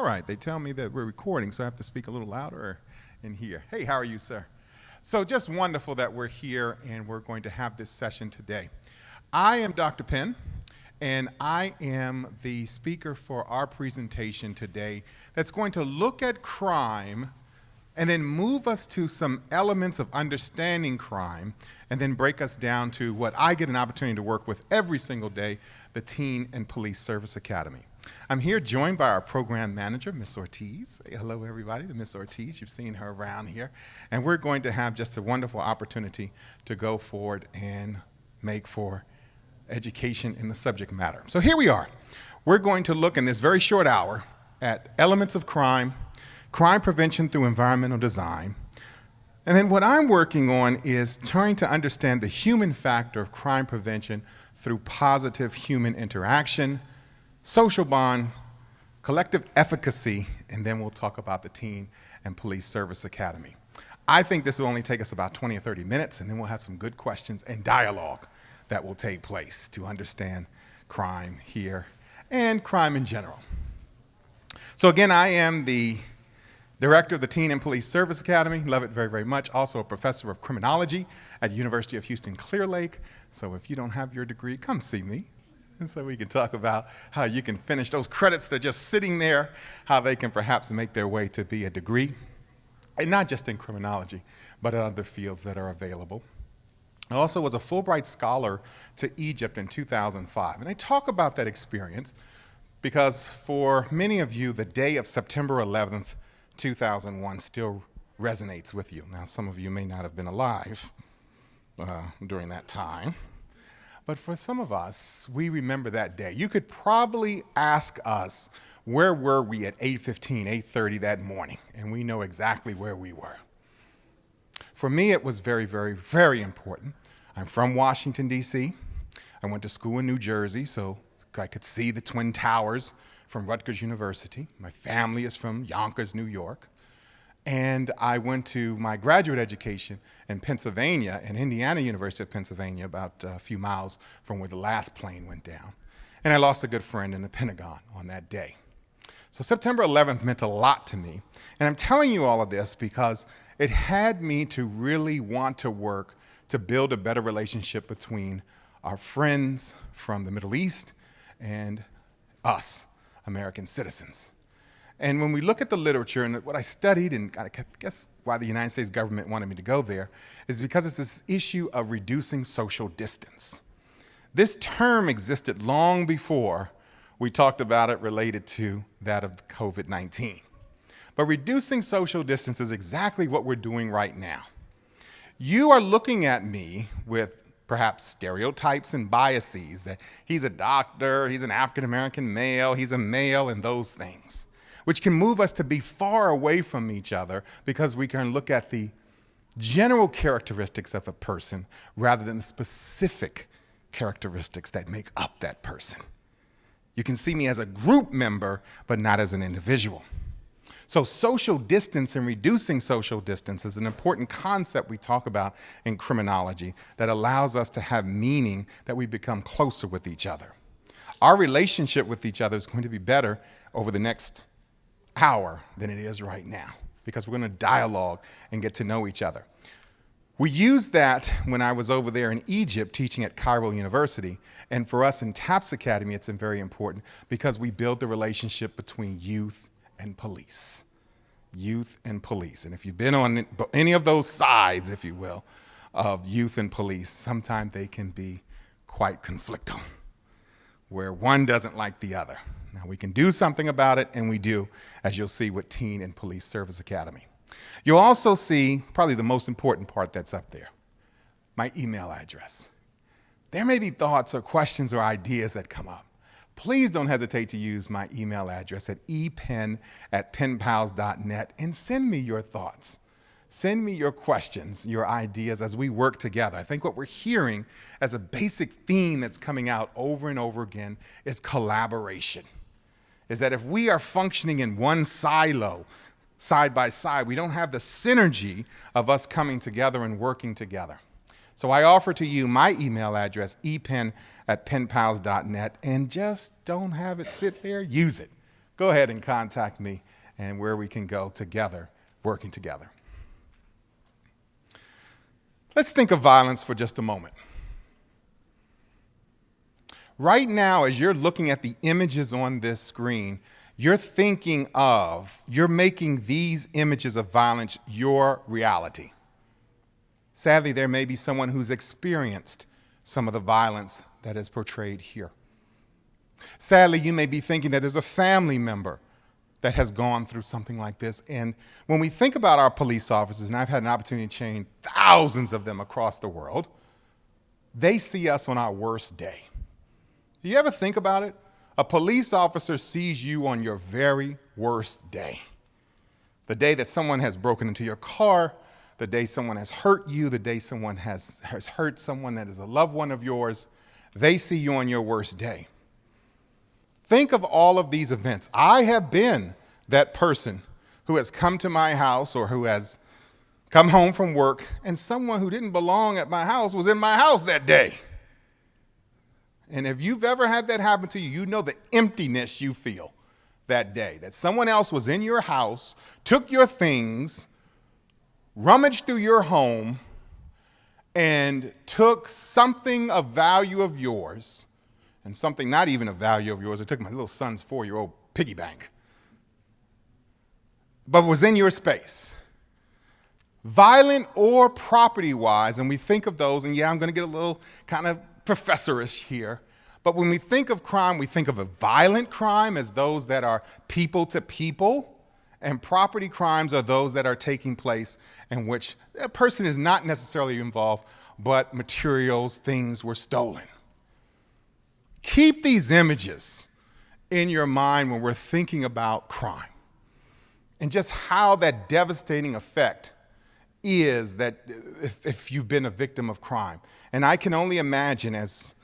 All right, they tell me that we're recording, so I have to speak a little louder in here. Hey, how are you, sir? So just wonderful that we're here and we're going to have this session today. I am Dr. Penn, and I am the speaker for our presentation today that's going to look at crime and then move us to some elements of understanding crime and then break us down to what I get an opportunity to work with every single day, the Teen and Police Service Academy. I'm here joined by our program manager, Miss Ortiz. Say hello, everybody, to Miss Ortiz. You've seen her around here. And we're going to have just a wonderful opportunity to go forward and make for education in the subject matter. So here we are. We're going to look in this very short hour at elements of crime, crime prevention through environmental design. And then what I'm working on is trying to understand the human factor of crime prevention through positive human interaction, social bond, collective efficacy, and then we'll talk about the Teen and Police Service Academy. I think this will only take us about 20 or 30 minutes, and then we'll have some good questions and dialogue that will take place to understand crime here and crime in general. So again, I am the director of the Teen and Police Service Academy. Love it very, very much. Also a professor of criminology at the University of Houston Clear Lake. So if you don't have your degree, come see me. And so we can talk about how you can finish those credits that are just sitting there, how they can perhaps make their way to be a degree, and not just in criminology, but in other fields that are available. I also was a Fulbright scholar to Egypt in 2005. And I talk about that experience because for many of you, the day of September 11th, 2001 still resonates with you. Now, some of you may not have been alive during that time. But for some of us, we remember that day. You could probably ask us, where were we at 8:15, 8:30 that morning? And we know exactly where we were. For me, it was very, very, very important. I'm from Washington, D.C. I went to school in New Jersey, so I could see the Twin Towers from Rutgers University. My family is from Yonkers, New York. And I went to my graduate education in Pennsylvania, in Indiana University of Pennsylvania, about a few miles from where the last plane went down. And I lost a good friend in the Pentagon on that day. So September 11th meant a lot to me. And I'm telling you all of this because it had me to really want to work to build a better relationship between our friends from the Middle East and us, American citizens. And when we look at the literature and what I studied, and I guess why the United States government wanted me to go there, is because it's this issue of reducing social distance. This term existed long before we talked about it related to that of COVID-19. But reducing social distance is exactly what we're doing right now. You are looking at me with perhaps stereotypes and biases, that he's a doctor, he's an African-American male, he's a male, and those things, which can move us to be far away from each other because we can look at the general characteristics of a person rather than the specific characteristics that make up that person. You can see me as a group member, but not as an individual. So social distance and reducing social distance is an important concept we talk about in criminology that allows us to have meaning, that we become closer with each other. Our relationship with each other is going to be better over the next hour than it is right now because we're going to dialogue and get to know each other. We used that when I was over there in Egypt teaching at Cairo University, and for us in TAPS Academy it's very important because we build the relationship between youth and police. Youth and police. And if you've been on any of those sides, if you will, of youth and police, sometimes they can be quite conflictual, where one doesn't like the other. Now, we can do something about it, and we do, as you'll see with Teen and Police Service Academy. You'll also see probably the most important part that's up there, my email address. There may be thoughts or questions or ideas that come up. Please don't hesitate to use my email address at epen@penpals.net and send me your thoughts. Send me your questions, your ideas as we work together. I think what we're hearing as a basic theme that's coming out over and over again is collaboration. Is that if we are functioning in one silo, side by side, we don't have the synergy of us coming together and working together. So I offer to you my email address, epen@penpals.net, and just don't have it sit there, use it. go ahead and contact me and where we can go together, working together. Let's think of violence for just a moment. Right now, as you're looking at the images on this screen, you're making these images of violence your reality. Sadly, there may be someone who's experienced some of the violence that is portrayed here. Sadly, you may be thinking that there's a family member that has gone through something like this. And when we think about our police officers, and I've had an opportunity to train thousands of them across the world, they see us on our worst day. Do you ever think about it? A police officer sees you on your very worst day. The day that someone has broken into your car, the day someone has hurt you, the day someone has hurt someone that is a loved one of yours, they see you on your worst day. Think of all of these events. I have been that person who has come to my house or who has come home from work, and someone who didn't belong at my house was in my house that day. And if you've ever had that happen to you, you know the emptiness you feel that day, that someone else was in your house, took your things, rummaged through your home, and took something of value of yours, and something not even of value of yours. It took my little son's 4-year-old piggy bank, but was in your space. Violent or property-wise, and we think of those, and yeah, I'm going to get a little kind of professorish here, but when we think of crime, we think of a violent crime as those that are people to people, and property crimes are those that are taking place in which a person is not necessarily involved, but materials, things were stolen. Keep these images in your mind when we're thinking about crime and just how that devastating effect is that if you've been a victim of crime. And I can only imagine, as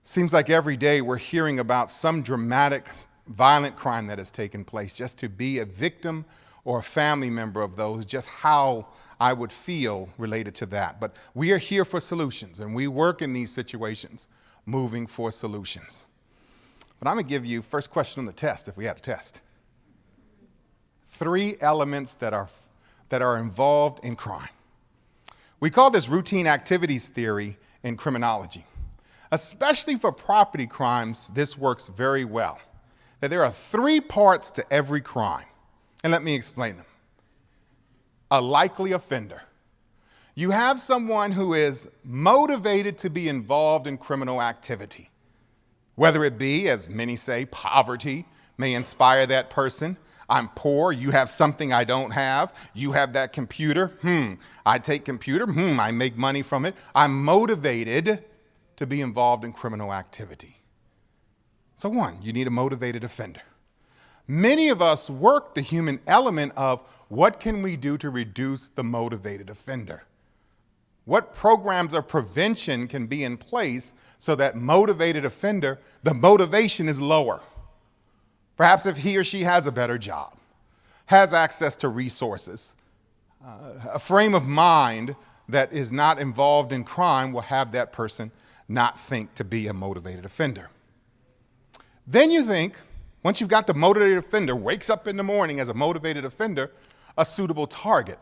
seems like every day we're hearing about some dramatic, violent crime that has taken place, just to be a victim or a family member of those, just how I would feel related to that. But we are here for solutions, and we work in these situations moving for solutions. But I'm going to give you first question on the test, if we had a test. 3 elements that are involved in crime. We call this routine activities theory in criminology. Especially for property crimes, this works very well. That there are 3 parts to every crime. And let me explain them. A likely offender. You have someone who is motivated to be involved in criminal activity. Whether it be, as many say, poverty may inspire that person. I'm poor, you have something I don't have. You have that computer, I take computer, I make money from it. I'm motivated to be involved in criminal activity. So 1, you need a motivated offender. Many of us work the human element of what can we do to reduce the motivated offender? What programs of prevention can be in place so that motivated offender, the motivation is lower? Perhaps if he or she has a better job, has access to resources, a frame of mind that is not involved in crime will have that person not think to be a motivated offender. Then you think, once you've got the motivated offender, wakes up in the morning as a motivated offender, a suitable target.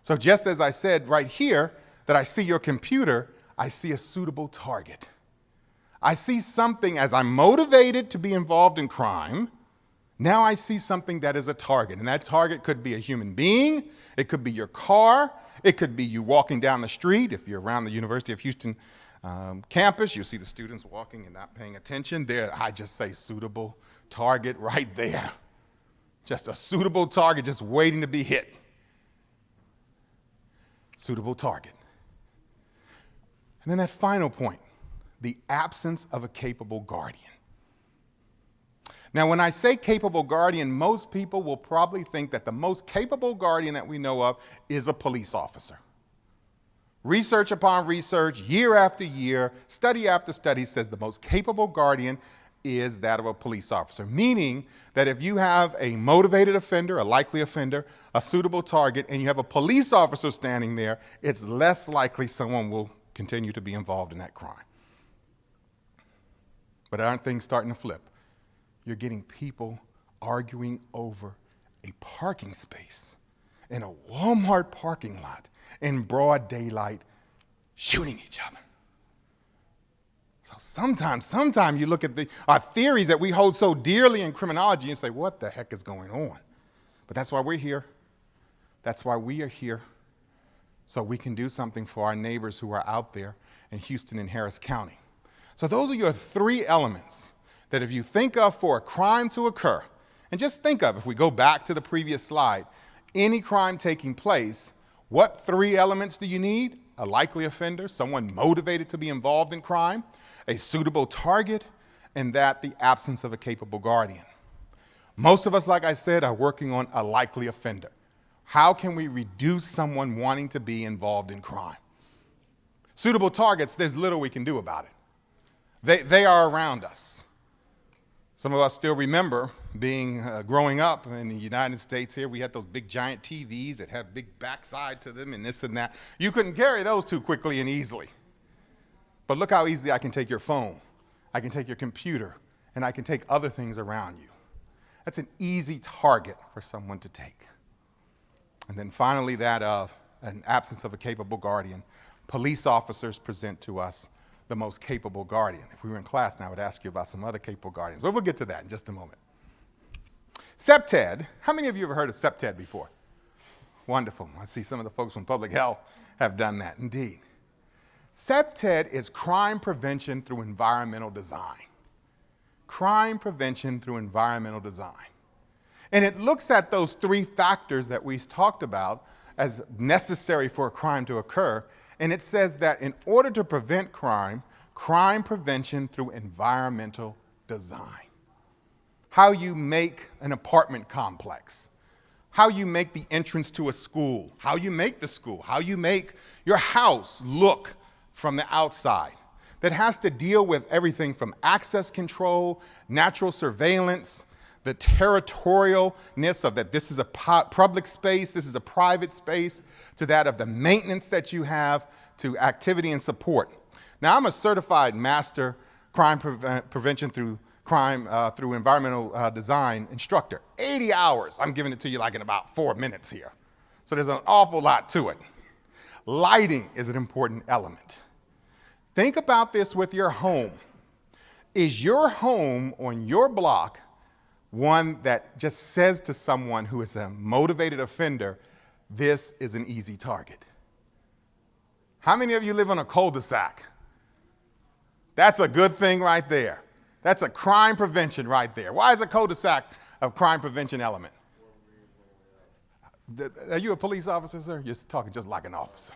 So just as I said right here, that I see your computer, I see a suitable target. I see something as I'm motivated to be involved in crime. Now I see something that is a target, and that target could be a human being, it could be your car, it could be you walking down the street. If you're around the University of Houston campus, you'll see the students walking and not paying attention. There, I just say suitable target right there. Just a suitable target just waiting to be hit. Suitable target. And then that final point, the absence of a capable guardian. Now, when I say capable guardian, most people will probably think that the most capable guardian that we know of is a police officer. Research upon research, year after year, study after study says the most capable guardian is that of a police officer, meaning that if you have a motivated offender, a likely offender, a suitable target, and you have a police officer standing there, it's less likely someone will continue to be involved in that crime. But aren't things starting to flip? You're getting people arguing over a parking space in a Walmart parking lot in broad daylight, shooting each other. So sometimes you look at our theories that we hold so dearly in criminology and say, what the heck is going on? But that's why we're here. That's why we are here, so we can do something for our neighbors who are out there in Houston and Harris County. So those are your three elements that if you think of for a crime to occur, and just think of, if we go back to the previous slide, any crime taking place, what three elements do you need? A likely offender, someone motivated to be involved in crime, a suitable target, and that the absence of a capable guardian. Most of us, like I said, are working on a likely offender. How can we reduce someone wanting to be involved in crime? Suitable targets, there's little we can do about it. They are around us. Some of us still remember growing up in the United States here, we had those big giant TVs that had big backside to them and this and that. You couldn't carry those too quickly and easily. But look how easily I can take your phone, I can take your computer, and I can take other things around you. That's an easy target for someone to take. And then finally, that of an absence of a capable guardian. Police officers present to us the most capable guardian. If we were in class now, I would ask you about some other capable guardians, but we'll get to that in just a moment. CPTED, how many of you have heard of CPTED before? Wonderful. I see some of the folks from public health have done that, indeed. CPTED is crime prevention through environmental design. Crime prevention through environmental design. And it looks at those three factors that we talked about as necessary for a crime to occur, and it says that in order to prevent crime, crime prevention through environmental design. How you make an apartment complex, how you make the entrance to a school, how you make the school, how you make your house look from the outside. That has to deal with everything from access control, natural surveillance, the territorialness of that this is a public space, this is a private space, to that of the maintenance that you have, to activity and support. Now, I'm a certified master crime prevention through environmental design instructor. 80 hours. I'm giving it to you like in about 4 minutes here. So there's an awful lot to it. Lighting is an important element. Think about this with your home. Is your home on your block one that just says to someone who is a motivated offender, this is an easy target? How many of you live on a cul-de-sac? That's a good thing right there. That's a crime prevention right there. Why is a cul-de-sac a crime prevention element? Are you a police officer, sir? You're talking just like an officer.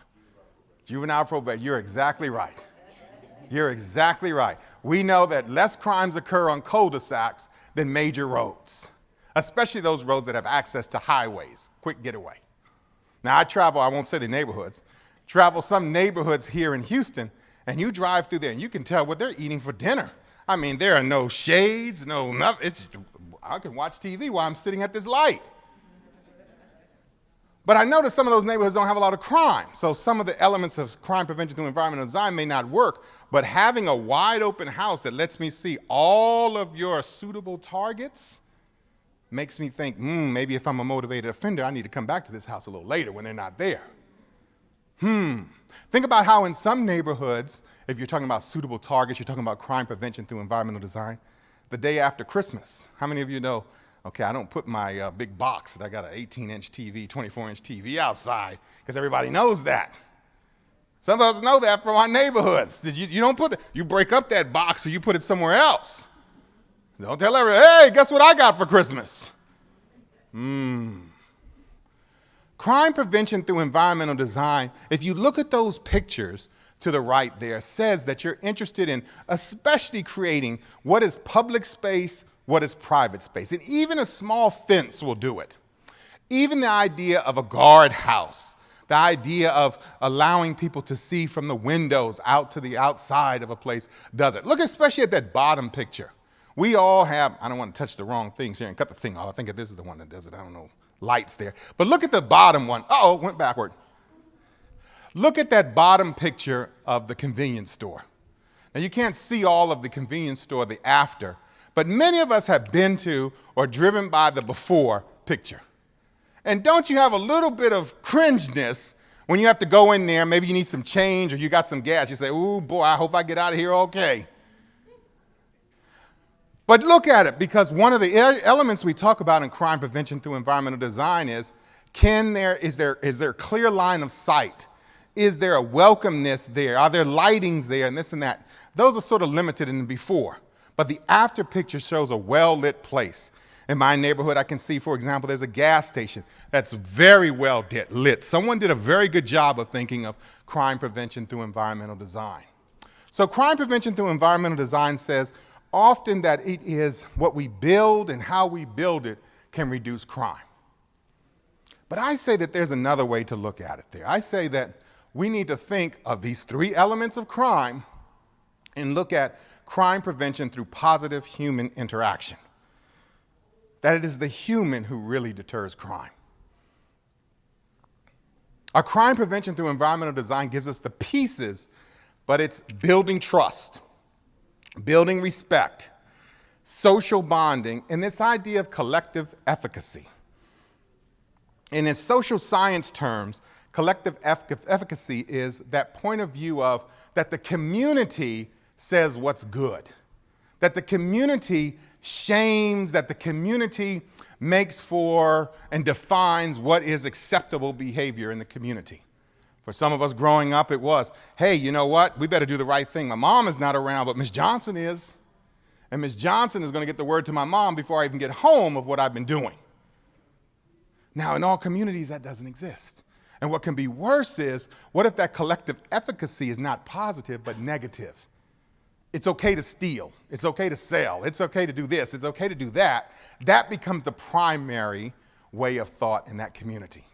Juvenile probation, you're exactly right. You're exactly right. We know that less crimes occur on cul-de-sacs than major roads, especially those roads that have access to highways, quick getaway. Now, I travel, I won't say the neighborhoods, travel some neighborhoods here in Houston, and you drive through there and you can tell what they're eating for dinner. I mean, there are no shades, no nothing. I can watch TV while I'm sitting at this light. But I notice some of those neighborhoods don't have a lot of crime. So some of the elements of crime prevention through environmental design may not work, but having a wide open house that lets me see all of your suitable targets makes me think, maybe if I'm a motivated offender, I need to come back to this house a little later when they're not there. Think about how in some neighborhoods, if you're talking about suitable targets, you're talking about crime prevention through environmental design, the day after Christmas. How many of you know, okay, I don't put my big box that I got an 18-inch TV, 24-inch TV outside, because everybody knows that. Some of us know that from our neighborhoods. You don't put you break up that box or you put it somewhere else. Don't tell everyone, hey, guess what I got for Christmas? Crime prevention through environmental design, if you look at those pictures to the right there, says that you're interested in especially creating what is public space, what is private space. And even a small fence will do it. Even the idea of a guardhouse, the idea of allowing people to see from the windows out to the outside of a place does it. Look especially at that bottom picture. We all have, I don't want to touch the wrong things here and cut the thing off. I think this is the one that does it. I don't know, lights there. But look at the bottom one. Uh-oh, went backward. Look at that bottom picture of the convenience store. Now, you can't see all of the convenience store, the after, But many of us have been to or driven by the before picture. And don't you have a little bit of cringeness when you have to go in there, maybe you need some change or you got some gas, you say, ooh, boy, I hope I get out of here okay. But look at it, because one of the elements we talk about in crime prevention through environmental design is, is there a clear line of sight? Is there a welcomeness there? Are there lightings there and this and that? Those are sort of limited in the before. But the after picture shows a well-lit place. In my neighborhood, I can see, for example, there's a gas station that's very well lit. Someone did a very good job of thinking of crime prevention through environmental design. So crime prevention through environmental design says often that it is what we build and how we build it can reduce crime. But I say that there's another way to look at it there. I say that we need to think of these three elements of crime and look at crime prevention through positive human interaction. That it is the human who really deters crime. Our crime prevention through environmental design gives us the pieces, but it's building trust, building respect, social bonding, and this idea of collective efficacy. And in social science terms, collective efficacy is that point of view of that the community says what's good, that the community shames, that the community makes for and defines what is acceptable behavior in the community. For some of us growing up, it was, hey, you know what? We better do the right thing. My mom is not around, but Miss Johnson is. And Miss Johnson is going to get the word to my mom before I even get home of what I've been doing. Now, in all communities, that doesn't exist. And what can be worse is, what if that collective efficacy is not positive, but negative? It's okay to steal. It's okay to sell. It's okay to do this. It's okay to do that. That becomes the primary way of thought in that community.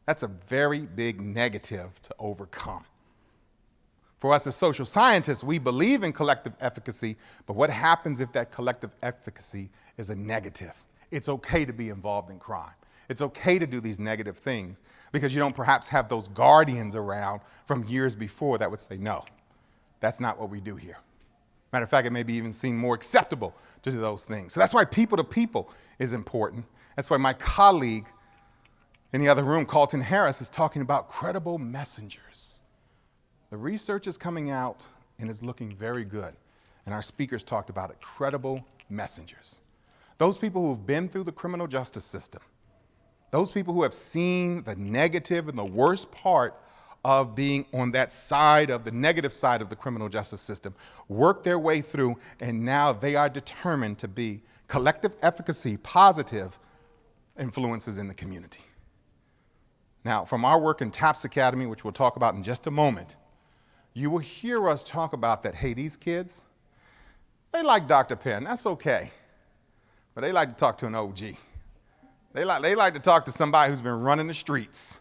That's a very big negative to overcome. For us as social scientists, we believe in collective efficacy, but what happens if that collective efficacy is a negative? It's okay to be involved in crime. It's okay to do these negative things because you don't perhaps have those guardians around from years before that would say, no, that's not what we do here. Matter of fact, it may be even seem more acceptable to do those things. So that's why people to people is important. That's why my colleague in the other room, Carlton Harris, is talking about credible messengers. The research is coming out and is looking very good. And our speakers talked about it, credible messengers. Those people who have been through the criminal justice system, those people who have seen the negative and the worst part of being on that side of the negative side of the criminal justice system, work their way through, and now they are determined to be collective efficacy, positive influences in the community. Now, from our work in TAPS Academy, which we'll talk about in just a moment, you will hear us talk about that, hey, these kids, they like Dr. Penn, that's okay, but they like to talk to an OG. They like to talk to somebody who's been running the streets.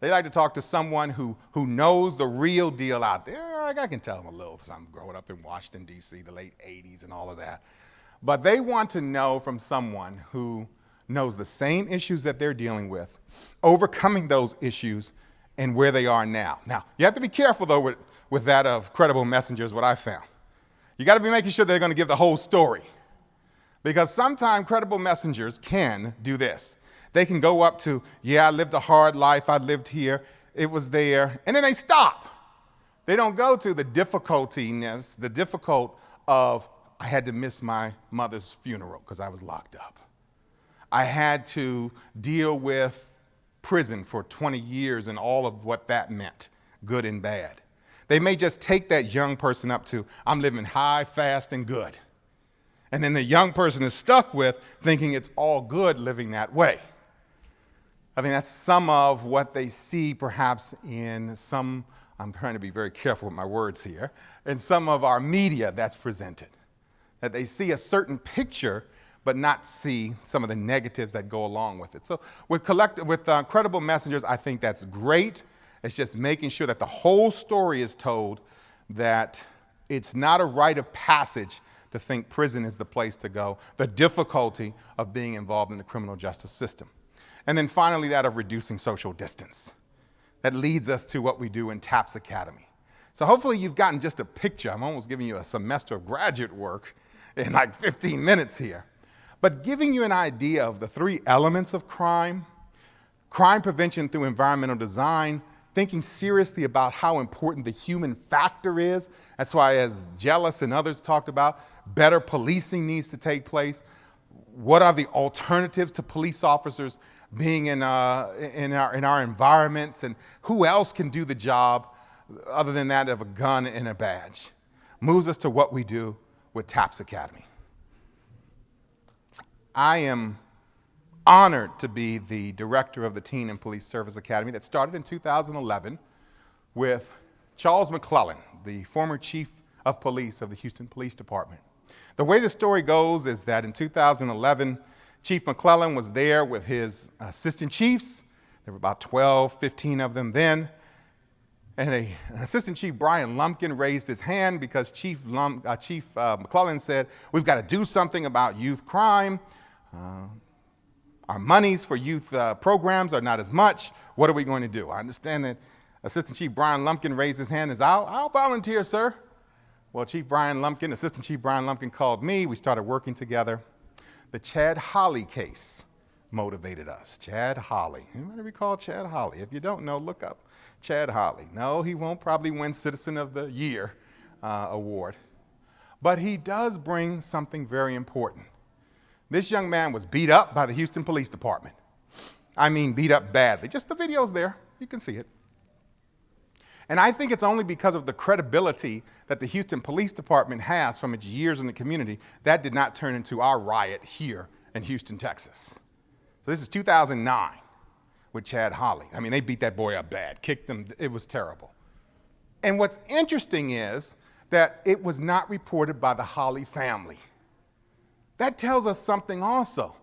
They like to talk to someone who knows the real deal out there. I can tell them a little something growing up in Washington, D.C., the late 80s and all of that. But they want to know from someone who knows the same issues that they're dealing with, overcoming those issues, and where they are now. Now, you have to be careful, though, with that of credible messengers, what I found. You got to be making sure they're going to give the whole story. Because sometimes credible messengers can do this. They can go up to, yeah, I lived a hard life, I lived here, it was there, and then they stop. They don't go to the difficultiness, the difficult of, I had to miss my mother's funeral because I was locked up. I had to deal with prison for 20 years and all of what that meant, good and bad. They may just take that young person up to, I'm living high, fast, and good. And then the young person is stuck with thinking it's all good living that way. I mean, that's some of what they see perhaps in some, I'm trying to be very careful with my words here, in some of our media that's presented. That they see a certain picture, but not see some of the negatives that go along with it. So with credible messengers, I think that's great. It's just making sure that the whole story is told, that it's not a rite of passage to think prison is the place to go, the difficulty of being involved in the criminal justice system. And then finally, that of reducing social distance. That leads us to what we do in TAPS Academy. So hopefully you've gotten just a picture. I'm almost giving you a semester of graduate work in like 15 minutes here. But giving you an idea of the three elements of crime prevention through environmental design, thinking seriously about how important the human factor is. That's why, as Jealous and others talked about, better policing needs to take place. What are the alternatives to police officers being in our environments, and who else can do the job other than that of a gun and a badge? Moves us to what we do with TAPS Academy. I am honored to be the director of the Teen and Police Service Academy that started in 2011 with Charles McClellan, the former chief of police of the Houston Police Department. The way the story goes is that in 2011, Chief McClellan was there with his assistant chiefs. There were about 12, 15 of them then. And Assistant Chief Brian Lumpkin raised his hand because Chief McClellan said, we've got to do something about youth crime. Our monies for youth programs are not as much. What are we going to do? I understand that Assistant Chief Brian Lumpkin raised his hand and said, I'll volunteer, sir. Well, Assistant Chief Brian Lumpkin called me. We started working together. The Chad Holly case motivated us. Chad Holly. Anybody recall Chad Holly? If you don't know, look up Chad Holly. No, he won't probably win Citizen of the Year award. But he does bring something very important. This young man was beat up by the Houston Police Department. I mean, beat up badly. Just the video's there. You can see it. And I think it's only because of the credibility that the Houston Police Department has from its years in the community that did not turn into our riot here in Houston, Texas. So this is 2009 with Chad Holly. I mean, they beat that boy up bad, kicked him. It was terrible. And what's interesting is that it was not reported by the Holly family. That tells us something also.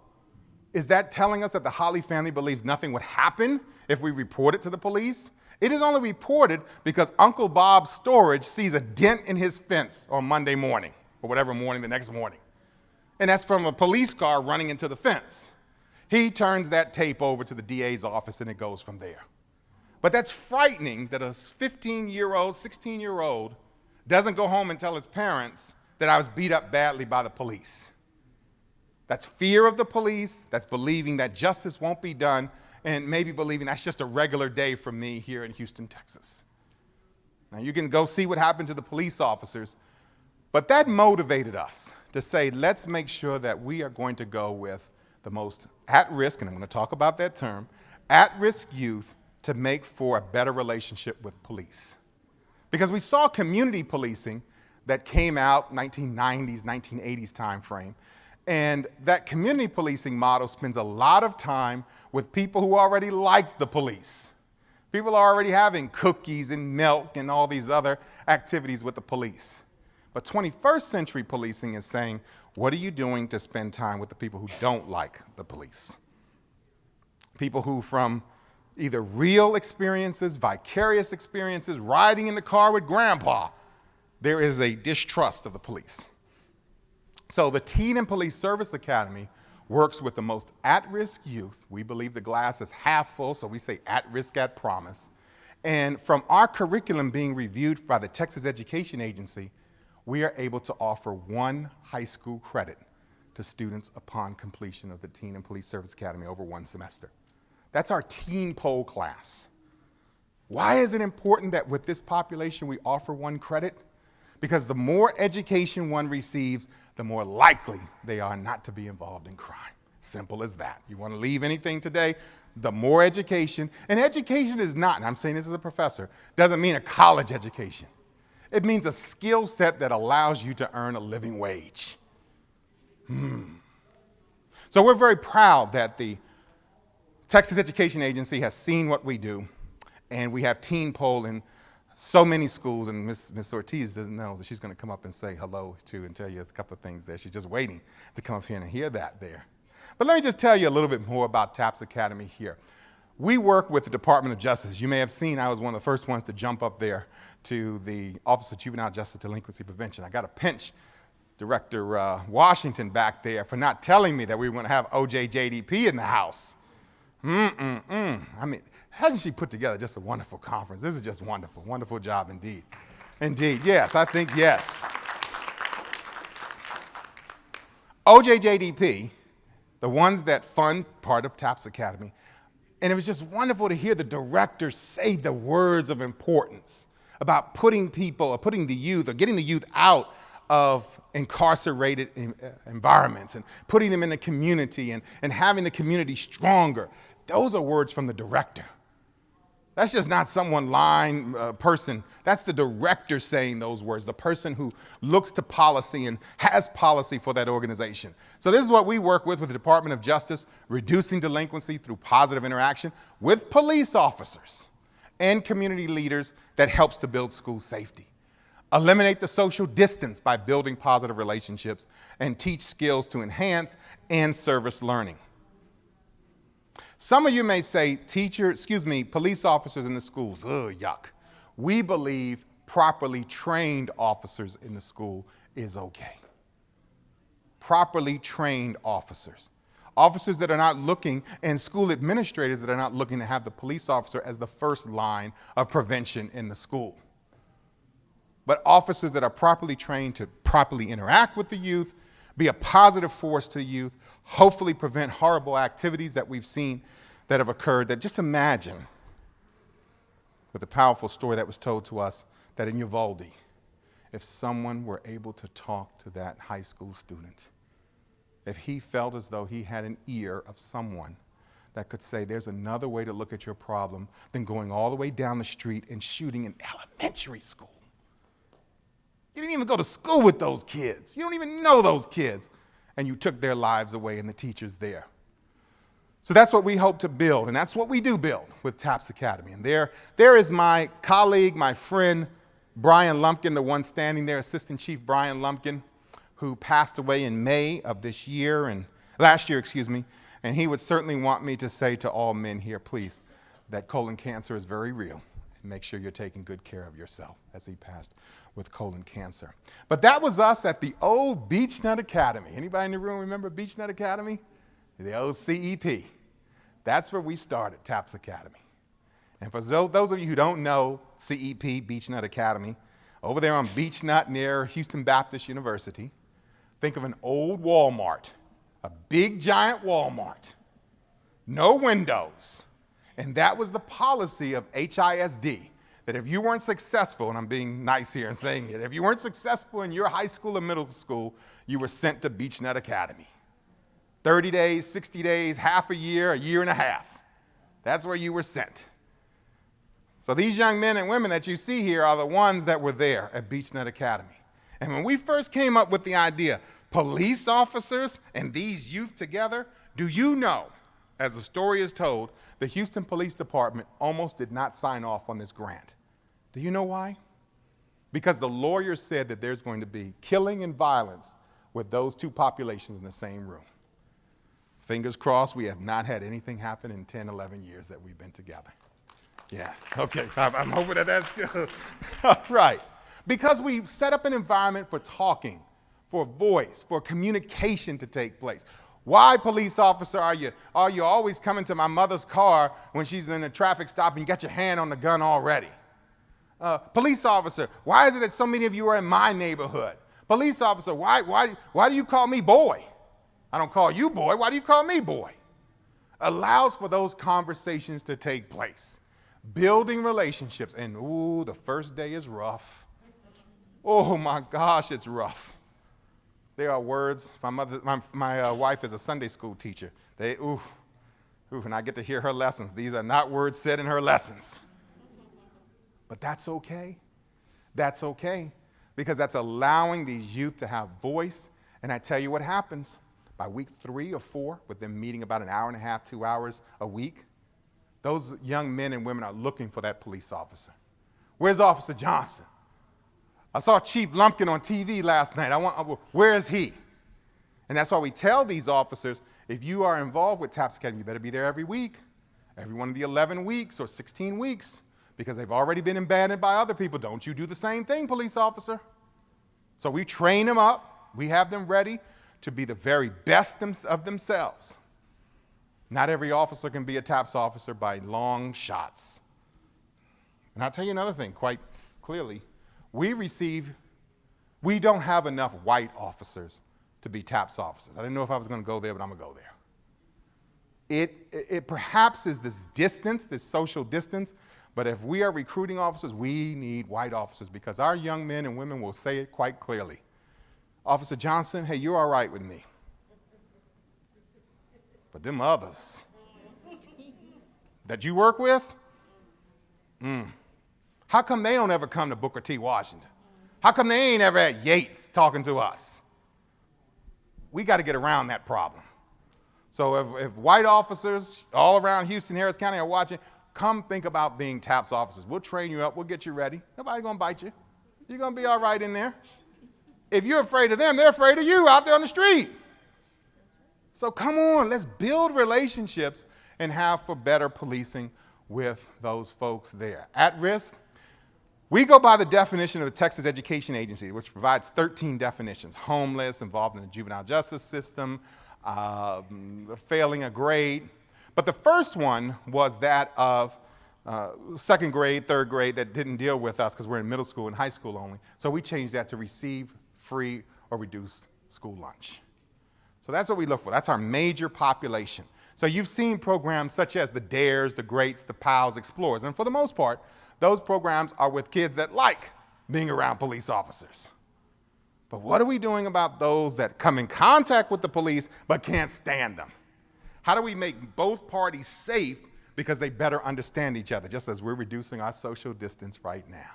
Is that telling us that the Holly family believes nothing would happen if we report it to the police? It is only reported because Uncle Bob's storage sees a dent in his fence on Monday morning, or whatever morning, the next morning. And that's from a police car running into the fence. He turns that tape over to the DA's office and it goes from there. But that's frightening that a 15-year-old, 16-year-old doesn't go home and tell his parents that I was beat up badly by the police. That's fear of the police, that's believing that justice won't be done, and maybe believing that's just a regular day for me here in Houston, Texas. Now you can go see what happened to the police officers, but that motivated us to say, let's make sure that we are going to go with the most at-risk, and I'm going to talk about that term, at-risk youth to make for a better relationship with police. Because we saw community policing that came out 1990s, 1980s time frame. And that community policing model spends a lot of time with people who already like the police. People are already having cookies and milk and all these other activities with the police. But 21st century policing is saying, what are you doing to spend time with the people who don't like the police? People who, from either real experiences, vicarious experiences, riding in the car with grandpa, there is a distrust of the police. So the Teen and Police Service Academy works with the most at-risk youth. We believe the glass is half full, so we say at-risk, at promise. And from our curriculum being reviewed by the Texas Education Agency, we are able to offer 1 high school credit to students upon completion of the Teen and Police Service Academy over 1 semester. That's our teen pole class. Why is it important that with this population we offer 1 credit? Because the more education one receives, the more likely they are not to be involved in crime. Simple as that. You want to leave anything today, the more education, and education is not, and I'm saying this as a professor, doesn't mean a college education. It means a skill set that allows you to earn a living wage. So we're very proud that the Texas Education Agency has seen what we do, and we have teen pole in so many schools, and Miss Ortiz doesn't know that she's going to come up and say hello to and tell you a couple of things there. She's just waiting to come up here and hear that there. But let me just tell you a little bit more about TAPS Academy here. We work with the Department of Justice. You may have seen I was one of the first ones to jump up there to the Office of Juvenile Justice Delinquency Prevention. I got to pinch Director Washington back there for not telling me that we were going to have OJJDP in the house. I mean, hasn't she put together just a wonderful conference? This is just wonderful. Wonderful job indeed. Indeed, yes, I think yes. OJJDP, the ones that fund part of TAPS Academy, and it was just wonderful to hear the director say the words of importance about putting the youth, or getting the youth out of incarcerated environments and putting them in the community and having the community stronger. Those are words from the director. That's just not someone person. That's the director saying those words, the person who looks to policy and has policy for that organization. So this is what we work with the Department of Justice, reducing delinquency through positive interaction with police officers and community leaders that helps to build school safety. Eliminate the social distance by building positive relationships, and teach skills to enhance and service learning. Some of you may say, police officers in the schools, ugh, yuck. We believe properly trained officers in the school is okay. Properly trained officers. Officers that are not looking, and school administrators that are not looking to have the police officer as the first line of prevention in the school. But officers that are properly trained to properly interact with the youth, be a positive force to youth, hopefully prevent horrible activities that we've seen that have occurred. That just imagine, with a powerful story that was told to us, that in Uvalde, if someone were able to talk to that high school student, if he felt as though he had an ear of someone that could say, there's another way to look at your problem than going all the way down the street and shooting in elementary school. You didn't even go to school with those kids. You don't even know those kids. And you took their lives away and the teachers there. So that's what we hope to build, and that's what we do build with TAPS Academy. And there is my colleague, my friend, Brian Lumpkin, the one standing there, Assistant Chief Brian Lumpkin, who passed away in May of last year, and he would certainly want me to say to all men here, please, that colon cancer is very real. And make sure you're taking good care of yourself, as he passed with colon cancer. But that was us at the old Beechnut Academy. Anybody in the room remember Beechnut Academy? The old CEP. That's where we started, TAPS Academy. And for those of you who don't know CEP, Beechnut Academy, over there on Beechnut near Houston Baptist University, think of an old Walmart, a big giant Walmart, no windows. And that was the policy of HISD, that if you weren't successful, and I'm being nice here and saying it, if you weren't successful in your high school or middle school, you were sent to Beechnut Academy. 30 days, 60 days, half a year and a half. That's where you were sent. So these young men and women that you see here are the ones that were there at Beechnut Academy. And when we first came up with the idea, police officers and these youth together, do you know, as the story is told, the Houston Police Department almost did not sign off on this grant. Do you know why? Because the lawyer said that there's going to be killing and violence with those two populations in the same room. Fingers crossed, we have not had anything happen in 10, 11 years that we've been together. Yes, okay, I'm hoping that that's still, right. Because we set up an environment for talking, for voice, for communication to take place. Why, police officer, are you always coming to my mother's car when she's in a traffic stop and you got your hand on the gun already? Police officer, why is it that so many of you are in my neighborhood? Police officer, why do you call me boy? I don't call you boy, why do you call me boy? Allows for those conversations to take place. Building relationships, and ooh, the first day is rough. Oh my gosh, it's rough. There are words, my wife is a Sunday school teacher. And I get to hear her lessons. These are not words said in her lessons. But that's okay. That's okay, because that's allowing these youth to have voice. And I tell you what happens. By week 3 or 4, with them meeting about an hour and a half, 2 hours a week, those young men and women are looking for that police officer. Where's Officer Johnson? I saw Chief Lumpkin on TV last night. Where is he? And that's why we tell these officers, if you are involved with TAPS Academy, you better be there every week, every one of the 11 weeks or 16 weeks, because they've already been abandoned by other people. Don't you do the same thing, police officer. So we train them up. We have them ready to be the very best of themselves. Not every officer can be a TAPS officer by long shots. And I'll tell you another thing quite clearly. We don't have enough white officers to be TAPS officers. I didn't know if I was going to go there, but I'm going to go there. It perhaps is this distance, this social distance, but if we are recruiting officers, we need white officers because our young men and women will say it quite clearly. Officer Johnson, hey, you're all right with me. But them others that you work with, how come they don't ever come to Booker T. Washington? How come they ain't ever at Yates talking to us? We got to get around that problem. So if white officers all around Houston, Harris County are watching, come think about being TAPS officers. We'll train you up. We'll get you ready. Nobody's going to bite you. You're going to be all right in there. If you're afraid of them, they're afraid of you out there on the street. So come on, let's build relationships and have for better policing with those folks there. At risk, we go by the definition of the Texas Education Agency, which provides 13 definitions: homeless, involved in the juvenile justice system, failing a grade. But the first one was that of second grade, third grade, that didn't deal with us because we're in middle school and high school only. So we changed that to receive free or reduced school lunch. So that's what we look for. That's our major population. So you've seen programs such as the DARES, the GREATs, the PALS, Explorers, and for the most part, those programs are with kids that like being around police officers. But what are we doing about those that come in contact with the police but can't stand them? How do we make both parties safe because they better understand each other, just as we're reducing our social distance right now?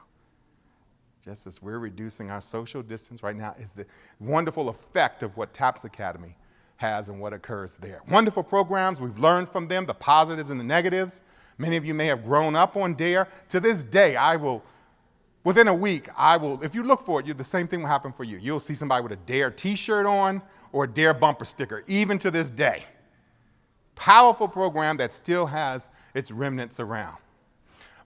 Just as we're reducing our social distance right now is the wonderful effect of what TAPS Academy has and what occurs there. Wonderful programs. We've learned from them, the positives and the negatives. Many of you may have grown up on DARE. To this day, within a week, if you look for it, the same thing will happen for you. You'll see somebody with a DARE t-shirt on or a DARE bumper sticker, even to this day. Powerful program that still has its remnants around.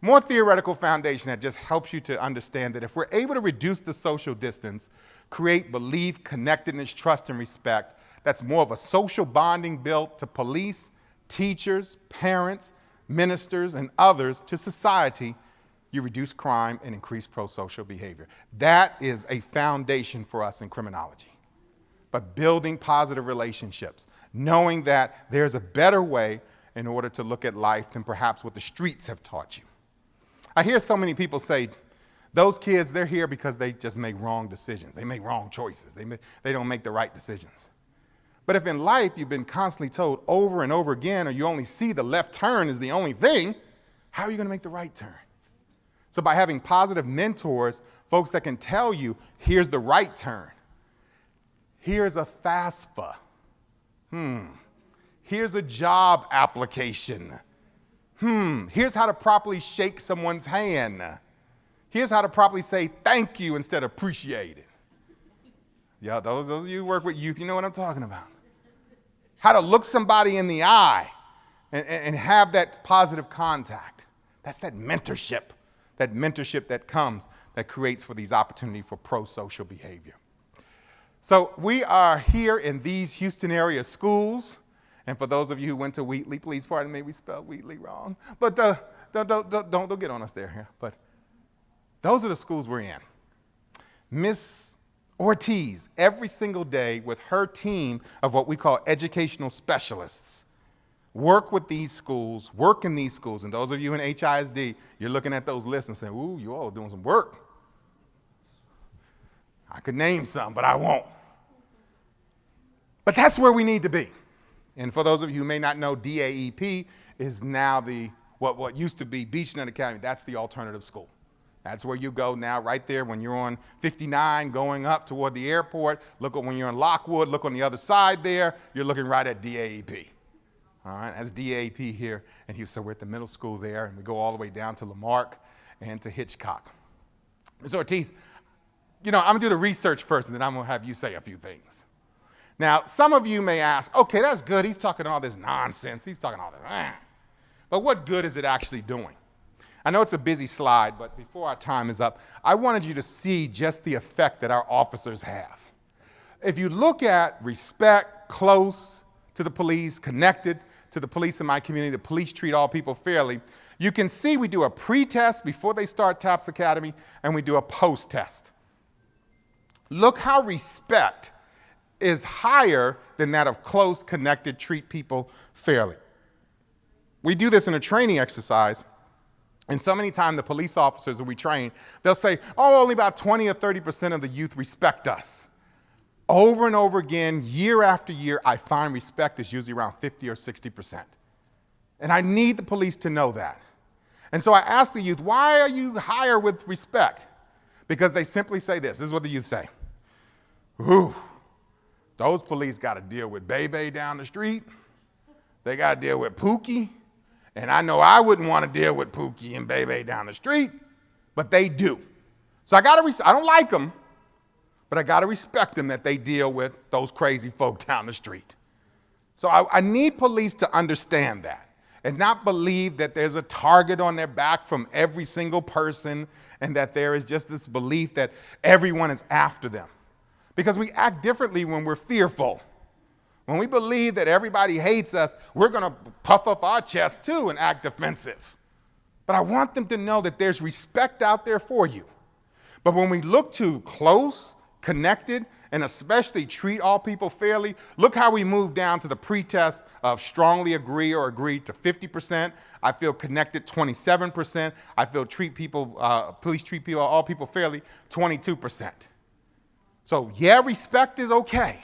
More theoretical foundation that just helps you to understand that if we're able to reduce the social distance, create belief, connectedness, trust, and respect, that's more of a social bonding built to police, teachers, parents, ministers, and others to society, you reduce crime and increase pro-social behavior. That is a foundation for us in criminology. But building positive relationships, knowing that there's a better way in order to look at life than perhaps what the streets have taught you. I hear so many people say, those kids, they're here because they just make wrong decisions. They make wrong choices. They don't make the right decisions. But if in life you've been constantly told over and over again, or you only see the left turn is the only thing, how are you going to make the right turn? So by having positive mentors, folks that can tell you, here's the right turn. Here's a FAFSA. Here's a job application. Here's how to properly shake someone's hand. Here's how to properly say thank you instead of appreciate it. Yeah, those of you who work with youth, you know what I'm talking about. How to look somebody in the eye and have that positive contact. That's that mentorship that comes, that creates for these opportunities for pro-social behavior. So we are here in these Houston area schools. And for those of you who went to Wheatley, please pardon me, we spelled Wheatley wrong. But don't get on us there. But those are the schools we're in. Miss Ortiz, every single day with her team of what we call educational specialists, work with these schools, work in these schools. And those of you in HISD, you're looking at those lists and saying, ooh, you all doing some work. I could name some, but I won't. But that's where we need to be. And for those of you who may not know, DAEP is now what used to be Beachnet Academy. That's the alternative school. That's where you go now, right there when you're on 59 going up toward the airport. Look at when you're in Lockwood, look on the other side there, you're looking right at DAEP. All right, that's DAEP here. And so we're at the middle school there, and we go all the way down to Lamarck and to Hitchcock. Ms. Ortiz, I'm gonna do the research first, and then I'm gonna have you say a few things. Now, some of you may ask, okay, that's good. He's talking all this nonsense. He's talking all this. But what good is it actually doing? I know it's a busy slide, but before our time is up, I wanted you to see just the effect that our officers have. If you look at respect, close to the police, connected to the police in my community, the police treat all people fairly, you can see we do a pre-test before they start TAPS Academy, and we do a post-test. Look how respect is higher than that of close, connected, treat people fairly. We do this in a training exercise, and so many times the police officers that we train, they'll say, oh, only about 20 or 30% of the youth respect us. Over and over again, year after year, I find respect is usually around 50 or 60%. And I need the police to know that. And so I ask the youth, why are you higher with respect? Because they simply say this. This is what the youth say. Ooh, those police got to deal with Bebe down the street. They got to deal with Pookie. And I know I wouldn't want to deal with Pookie and Bebe down the street, but they do. So I don't like them, but I got to respect them that they deal with those crazy folk down the street. So I need police to understand that and not believe that there's a target on their back from every single person and that there is just this belief that everyone is after them. Because we act differently when we're fearful. When we believe that everybody hates us, we're going to puff up our chest too and act defensive. But I want them to know that there's respect out there for you. But when we look to close, connected, and especially treat all people fairly, look how we move down to the pretest of strongly agree or agree to 50%. I feel connected 27%. I feel police treat people, all people fairly 22%. So yeah, respect is okay.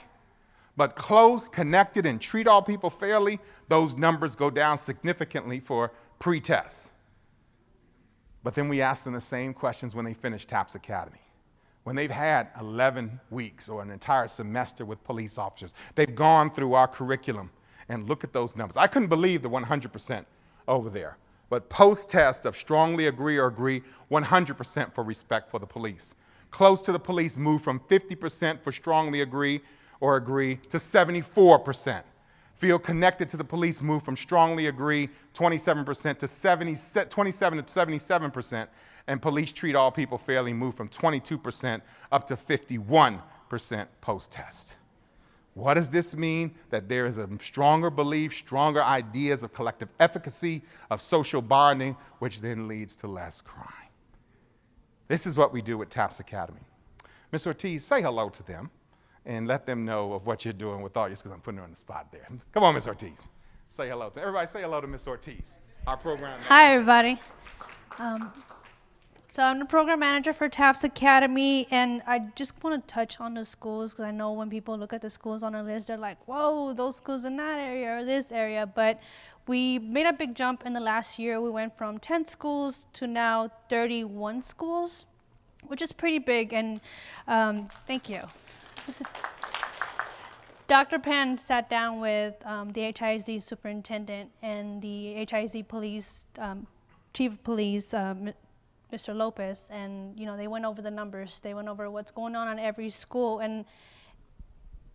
But close, connected, and treat all people fairly, those numbers go down significantly for pre-test. But then we ask them the same questions when they finish TAPS Academy. When they've had 11 weeks or an entire semester with police officers, they've gone through our curriculum, and look at those numbers. I couldn't believe the 100% over there. But post-test of strongly agree or agree, 100% for respect for the police. Close to the police moved from 50% for strongly agree or agree to 74%. Feel connected to the police moved from strongly agree 27% to 27 to 77%. And police treat all people fairly moved from 22% up to 51% post-test. What does this mean? That there is a stronger belief, stronger ideas of collective efficacy, of social bonding, which then leads to less crime. This is what we do at TAPS Academy. Ms. Ortiz, say hello to them and let them know of what you're doing with all your schools. I'm putting her on the spot there. Come on, Ms. Ortiz. Say hello to everybody. Say hello to Ms. Ortiz, our program manager. Hi, everybody. So I'm the program manager for TAPS Academy, and I just want to touch on the schools because I know when people look at the schools on a list, they're like, whoa, those schools in that area or this area. But we made a big jump in the last year. We went from 10 schools to now 31 schools, which is pretty big, and thank you. Dr. Penn sat down with the HISD superintendent and the HISD police, chief of police, Mr. Lopez, and they went over the numbers. They went over what's going on every school, and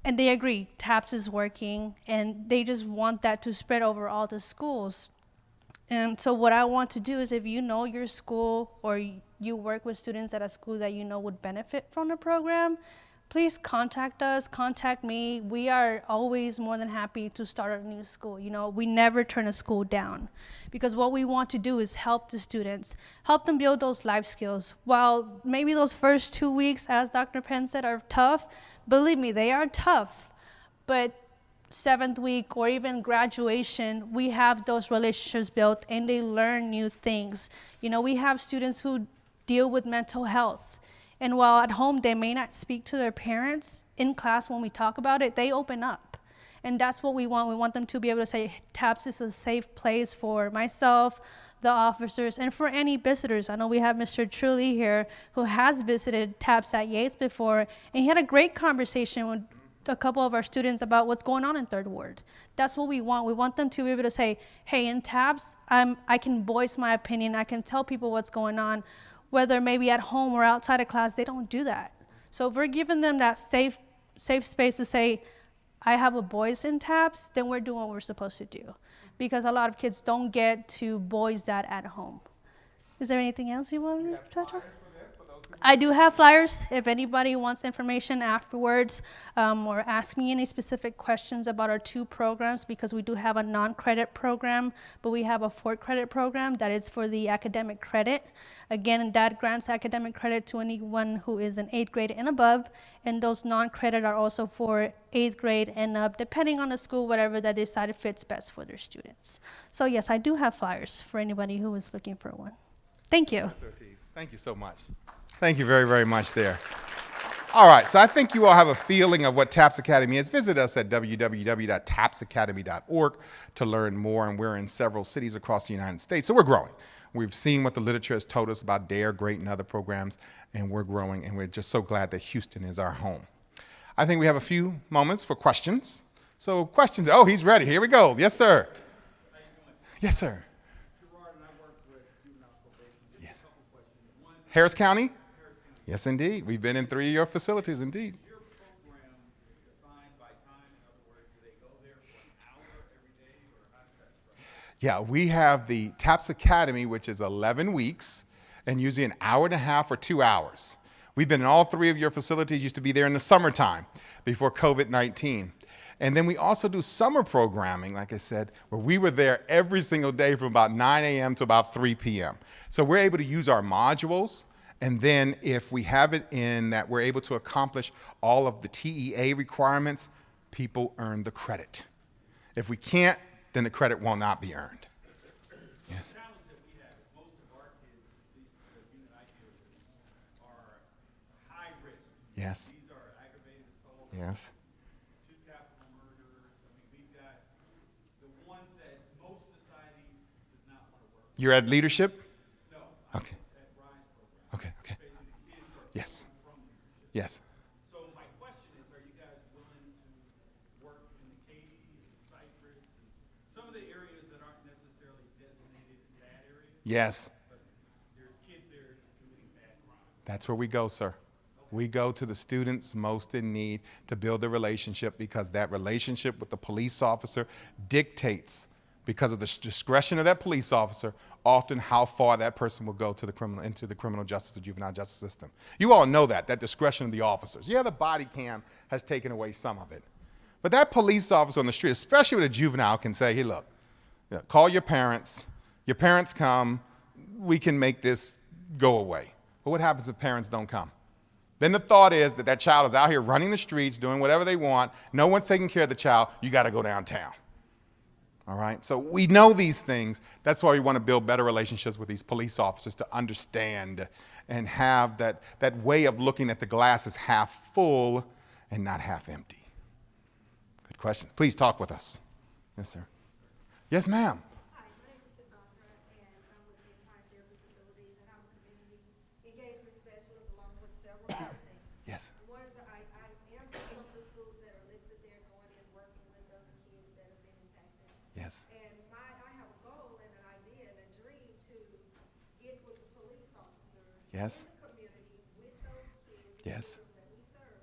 they agree TAPS is working, and they just want that to spread over all the schools. And so what I want to do is, if you know your school or you work with students at a school that you know would benefit from the program, please contact us, contact me. We are always more than happy to start a new school. We never turn a school down, because what we want to do is help the students, help them build those life skills. While maybe those first 2 weeks, as Dr. Penn said, are tough, believe me, they are tough. But 7th week or even graduation, we have those relationships built and they learn new things. We have students who deal with mental health. And while at home they may not speak to their parents, in class when we talk about it, they open up. And that's what we want. We want them to be able to say, TAPS is a safe place for myself, the officers, and for any visitors. I know we have Mr. Truly here who has visited TAPS at Yates before, and he had a great conversation with a couple of our students about what's going on in Third Ward. That's what we want. We want them to be able to say, hey, in TAPS, I can voice my opinion. I can tell people what's going on. Whether maybe at home or outside of class, they don't do that. So if we're giving them that safe space to say, I have a voice in TAPS, then we're doing what we're supposed to do. Because a lot of kids don't get to voice that at home. Is there anything else you want to touch on? I do have flyers if anybody wants information afterwards, or ask me any specific questions about our 2 programs, because we do have a non-credit program, but we have a 4-credit program that is for the academic credit. Again, that grants academic credit to anyone who is in 8th grade and above, and those non-credit are also for 8th grade and up, depending on the school, whatever that they decide fits best for their students. So yes, I do have flyers for anybody who is looking for one. Thank you. Thank you so much. Thank you very, very much there. All right, so I think you all have a feeling of what TAPS Academy is. Visit us at www.tapsacademy.org to learn more, and we're in several cities across the United States, so we're growing. We've seen what the literature has told us about DARE, GREAT, and other programs, and we're growing, and we're just so glad that Houston is our home. I think we have a few moments for questions. So questions, oh, he's ready. Here we go. Yes, sir. Yes, sir. Yes. Harris County? Yes, indeed. We've been in 3 of your facilities, indeed. Your program is defined by time. In other words, do they go there for an hour every day, or how does that structure? Yeah, we have the TAPS Academy, which is 11 weeks, and usually an hour and a half or 2 hours. We've been in all 3 of your facilities, used to be there in the summertime before COVID-19. And then we also do summer programming, like I said, where we were there every single day from about 9 a.m. to about 3 p.m. So we're able to use our modules. And then if we have it in that we're able to accomplish all of the TEA requirements, people earn the credit. If we can't, then the credit will not be earned. Yes. The challenge that we have is most of our kids, at least the unit I deal with, are high risk. Yes. These are aggravated assaults, Yes. 2 capital murders. I mean, we've got the ones that most society does not want to work with. You're at leadership? No, Okay. at Rise program. Okay. Okay. Basically, the kids are Yes. from leadership. Yes. So my question is, are you guys willing to work in the Katy and Cypress and some of the areas that aren't necessarily designated bad areas, Yes. but there's kids there committing bad crimes? That's where we go, sir. We go to the students most in need to build a relationship, because that relationship with the police officer dictates, because of the discretion of that police officer, often how far that person will go to into the criminal justice or juvenile justice system. You all know that discretion of the officers. Yeah, the body cam has taken away some of it. But that police officer on the street, especially with a juvenile, can say, hey, look, call your parents come, we can make this go away. But what happens if parents don't come? Then the thought is that child is out here running the streets, doing whatever they want. No one's taking care of the child. You got to go downtown. All right? So we know these things. That's why we want to build better relationships with these police officers, to understand and have that way of looking at the glass as half full and not half empty. Good question. Please talk with us. Yes, sir. Yes, ma'am. Hi, my name is Cassandra, and I'm with the Entire Therapy Facilities, and I'm a community engagement specialist along with several other things. Yes. One of the, I am in some of the schools that are listed there, going in, working with those kids that have been impacted. Yes. And I have a goal and an idea and a dream to get with the police officers Yes. in the community with those kids, Yes. children that we serve.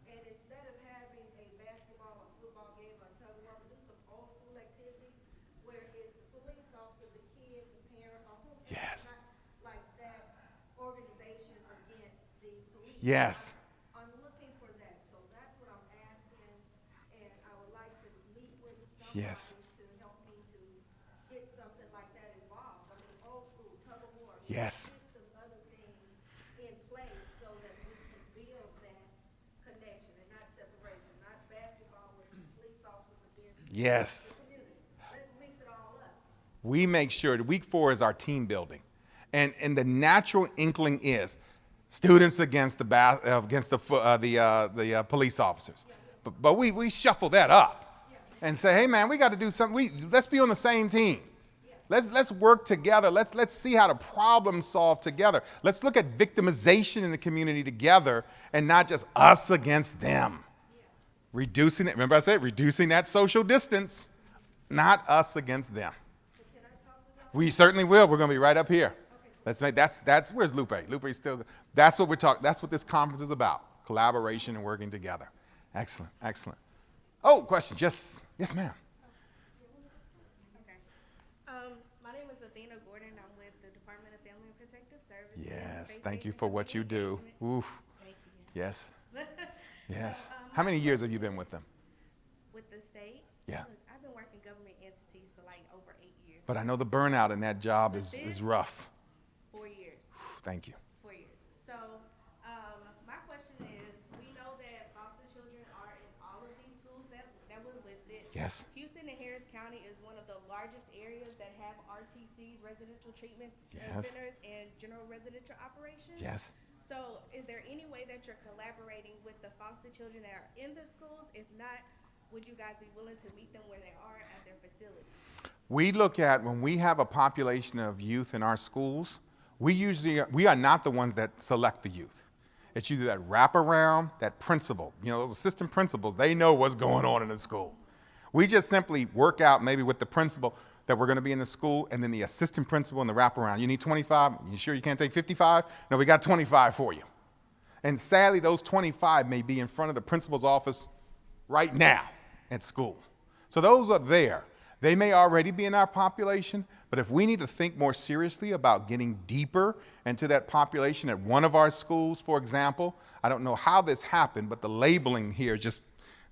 And instead of having a basketball or football game or tug of war, do some old school activities where it's the police officer, the kid, the parent, or whoever. Yes. Not like that organization against the police. Yes. I'm looking for that, so that's what I'm asking, and I would like to meet with Yes. somebody to help me to get something like that involved. I mean, old school, tug of war. Yes. Get some other things in place so that we can build that connection and not separation, not basketball with the police officers against Yes. the community. Let's mix it all up. We make sure that week 4 is our team building. And the natural inkling is students against the police officers. But we shuffle that up and say, hey man, we got to do something. Let's be on the same team. Let's work together. Let's see how to problem solve together. Let's look at victimization in the community together and not just us against them. Reducing it. Remember I said reducing that social distance, not us against them. We certainly will. We're going to be right up here. Let's make that's where's Lupe? Lupe's still. That's what we're talking. That's what this conference is about: collaboration and working together. Excellent, excellent. Oh, question? Yes, ma'am. Okay. My name is Gordon. I'm with the Department of Family and Protective Services. Yes, thank you for what you do. Oof. Thank you. Yes, yes. So, How many years have you been with them? with the state? Yeah. Look, I've been working government entities for like over 8 years. But I know the burnout in that job is rough. 4 years. Thank you. 4 years. So, my question is, we know that foster children are in all of these schools that were listed. Yes. Houston and Harris County is one of the largest areas that have RTCs, residential treatment Yes. centers, and general residential operations. Yes. So, is there any way that you're collaborating with the foster children that are in the schools? If not, would you guys be willing to meet them where they are at their facilities? We look at when we have a population of youth in our schools, we are not the ones that select the youth. It's either that wraparound, that principal, those assistant principals, they know what's going on in the school. We just simply work out maybe with the principal that we're going to be in the school, and then the assistant principal and the wraparound. You need 25? You sure you can't take 55? No, we got 25 for you. And sadly, those 25 may be in front of the principal's office right now at school. So those are there. They may already be in our population, but if we need to think more seriously about getting deeper into that population at one of our schools, for example, I don't know how this happened, but the labeling here just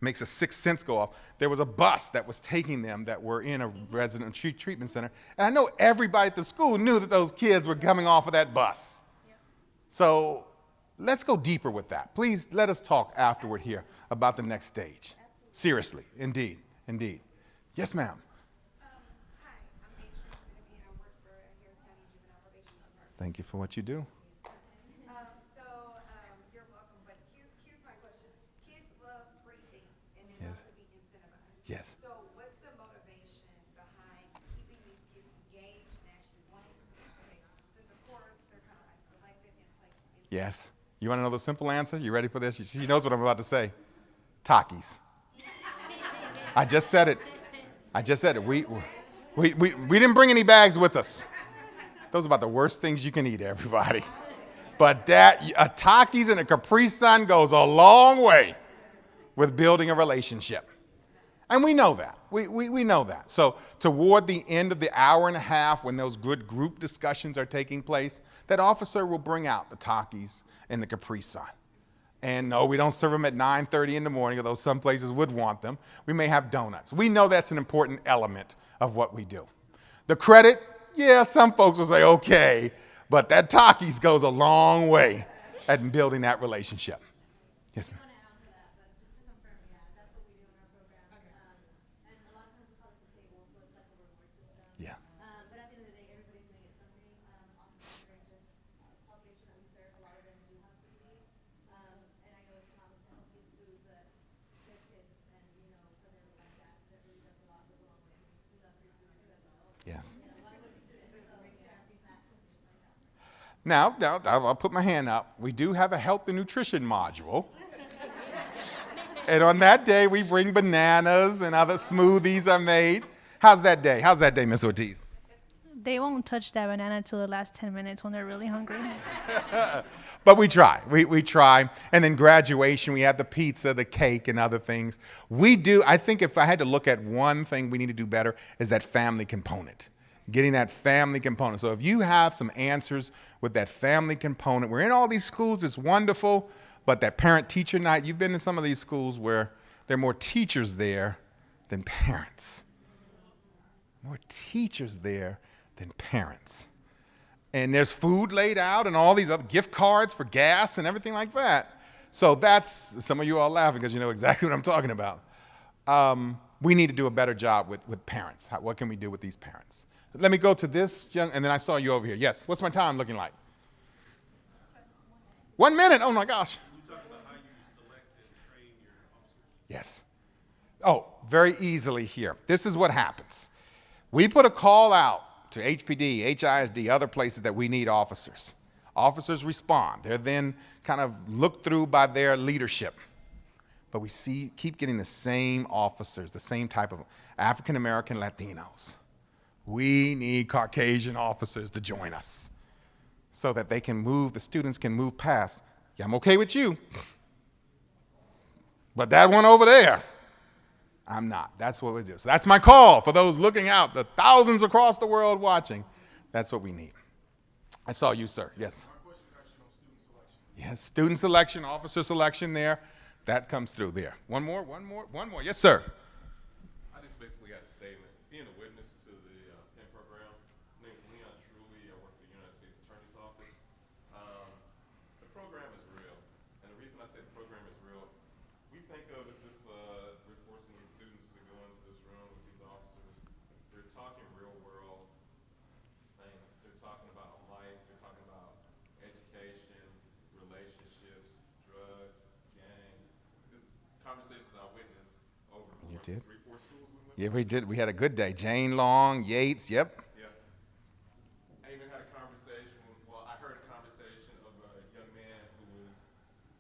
makes a sixth sense go off. There was a bus that was taking them that were in a resident treatment center, and I know everybody at the school knew that those kids were coming off of that bus. Yep. So let's go deeper with that. Please let us talk afterward here about the next stage. Seriously, indeed, indeed. Yes, ma'am. Hi, I'm Beatrice Benavide. I work for Harris County Juvenile Probation Department. Thank you for what you do. You're welcome, but here's my question. Kids love free things, and they Yes. love to be incentivized. Yes. So what's the motivation behind keeping these kids engaged and actually wanting to participate? Since, of course, they're kind of like selected and placed in. Yes. You want to know the simple answer? You ready for this? She knows what I'm about to say. Takis. I just said it. I just said it. We didn't bring any bags with us. Those are about the worst things you can eat, everybody. But a Takis and a Capri Sun goes a long way with building a relationship. And we know that. We know that. So toward the end of the hour and a half, when those good group discussions are taking place, that officer will bring out the Takis and the Capri Sun. And no, we don't serve them at 9:30 in the morning, although some places would want them. We may have donuts. We know that's an important element of what we do. The credit, yeah, some folks will say, okay, but that Takis goes a long way at building that relationship. Yes, ma'am. I want to add on to that, but just to confirm, yeah, that's what we do in our programs. And a lot of times we call it the table, so it's like a reward system. Yeah. But at the end of the day, everybody's going to get something. Also, considering just population that we serve, a lot of them do have food needs. And I know it's not the healthiest food, but their kids and, for them like that, that really does a lot, goes a long way. We love free food too as well. Yes. Along with the students, so yeah, snacks and things like that. Now, I'll put my hand up. We do have a health and nutrition module. And on that day, we bring bananas and other smoothies are made. How's that day? How's that day, Miss Ortiz? They won't touch that banana until the last 10 minutes when they're really hungry. But we try. We try. And then graduation, we have the pizza, the cake, and other things. I think if I had to look at one thing we need to do better is that family component. Getting that family component. So if you have some answers with that family component, we're in all these schools, it's wonderful, but that parent-teacher night, you've been in some of these schools where there are more teachers there than parents. More teachers there than parents. And there's food laid out and all these other gift cards for gas and everything like that. So that's, some of you are laughing because you know exactly what I'm talking about. We need to do a better job with parents. What can we do with these parents? Let me go to this young, and then I saw you over here. Yes, what's my time looking like? 1 minute, oh my gosh. You talk about how you select and train your officers. Yes. Oh, very easily here. This is what happens. We put a call out to HPD, HISD, other places that we need officers. Officers respond. They're then kind of looked through by their leadership. But we keep getting the same officers, the same type of African-American Latinos. We need Caucasian officers to join us so that they can move, the students can move past. Yeah, I'm okay with you, but that one over there, I'm not. That's what we do. So that's my call for those looking out, the thousands across the world watching. That's what we need. I saw you, sir. Yes. My question is actually on student selection. Yes, student selection, officer selection there. That comes through there. One more. Yes, sir. I just basically got a statement. Being a witness to the PEN program, my name is Leon Truly. I work for the United States Attorney's Office. The program is real. And the reason I say the program is real, we think of as this, we're forcing these students to go into this room with these officers. They're talking real world things. They're talking about life. They're talking about education, relationships, drugs, gangs. This conversations I witnessed over You did? 3-4 schools we went. Yeah, we did. We had a good day. Jane Long, Yates. Yep. Yeah. I even had a conversation, well, I heard a conversation of a young man who was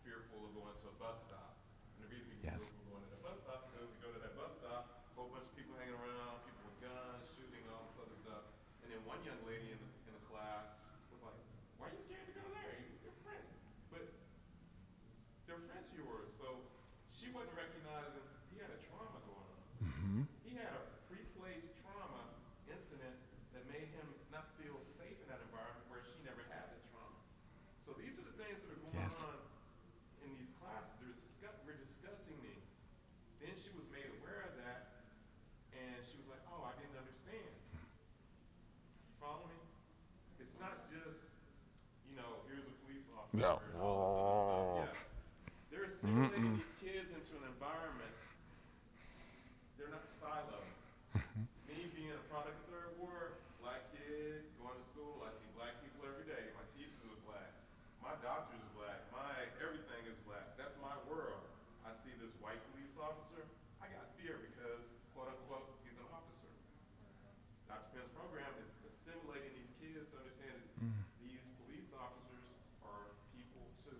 fearful of going to a bus stop. And the reason he was Yes. fearful of going to the bus stop because you go to that bus stop, a whole bunch of people hanging around, people with guns, shooting, all this other stuff. And then one young lady in the class was like, why are you scared to go there? You're friends. But they're friends of yours. So she wasn't recognizing he had a trauma going on. He had a pre-placed trauma incident that made him not feel safe in that environment where she never had the trauma. So these are the things that are going Yes. on in these classes. We're discussing these. Then she was made aware of that, and she was like, oh, I didn't understand. Follow me? It's not just, here's a police officer. Yeah. And all this other stuff. Yeah. They're assimilating these kids into an environment. They're not siloed. Me being a product of third ward, black kid, going to school, I see black people every day. My teachers are black. My doctors are black. My everything is black. That's my world. I see this white police officer. I got fear because, quote unquote, he's an officer. Dr. Penn's program is assimilating these kids to understand that these police officers are people too.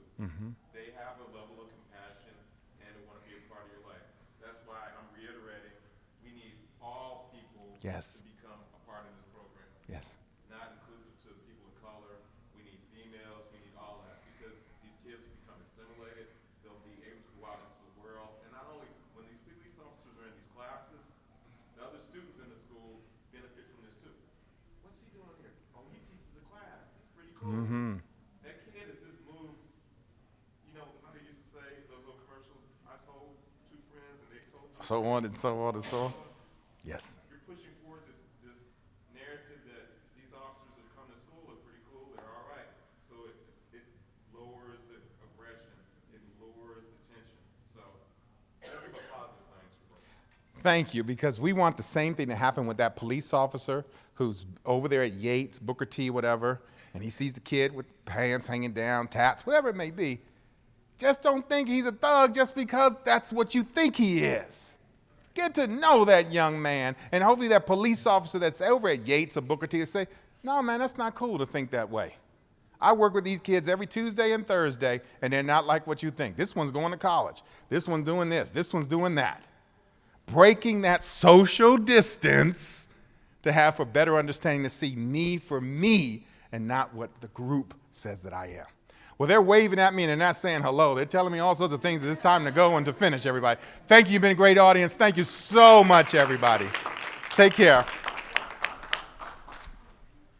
They have a level of compassion and they want to be a part of your life. That's why I'm reiterating, we need all people Yes. to become a part of this program. Yes. Not inclusive to the people of color. We need females. We need all that because these kids become assimilated. They'll be able to go out into the world. And not only when these police officers are in these classes, the other students in the school benefit from this too. What's he doing here? Oh, he teaches a class. He's pretty cool. That kid has just moved. How they used to say those old commercials. I told 2 friends and they told me. So on and so on and so on. Yes. You're pushing forward this narrative that these officers that come to school are pretty cool, they're all right. So it lowers the aggression, it lowers the tension. So nothing but positive things for us. Thank you, because we want the same thing to happen with that police officer who's over there at Yates, Booker T, whatever, and he sees the kid with pants hanging down, tats, whatever it may be. Just don't think he's a thug just because that's what you think he is. Get to know that young man, and hopefully that police officer that's over at Yates or Booker T will say, no, man, that's not cool to think that way. I work with these kids every Tuesday and Thursday, and they're not like what you think. This one's going to college. This one's doing this. This one's doing that. Breaking that social distance to have for better understanding, to see me for me and not what the group says that I am. Well, they're waving at me and they're not saying hello. They're telling me all sorts of things. It's time to go and to finish, everybody. Thank you. You've been a great audience. Thank you so much, everybody. Take care.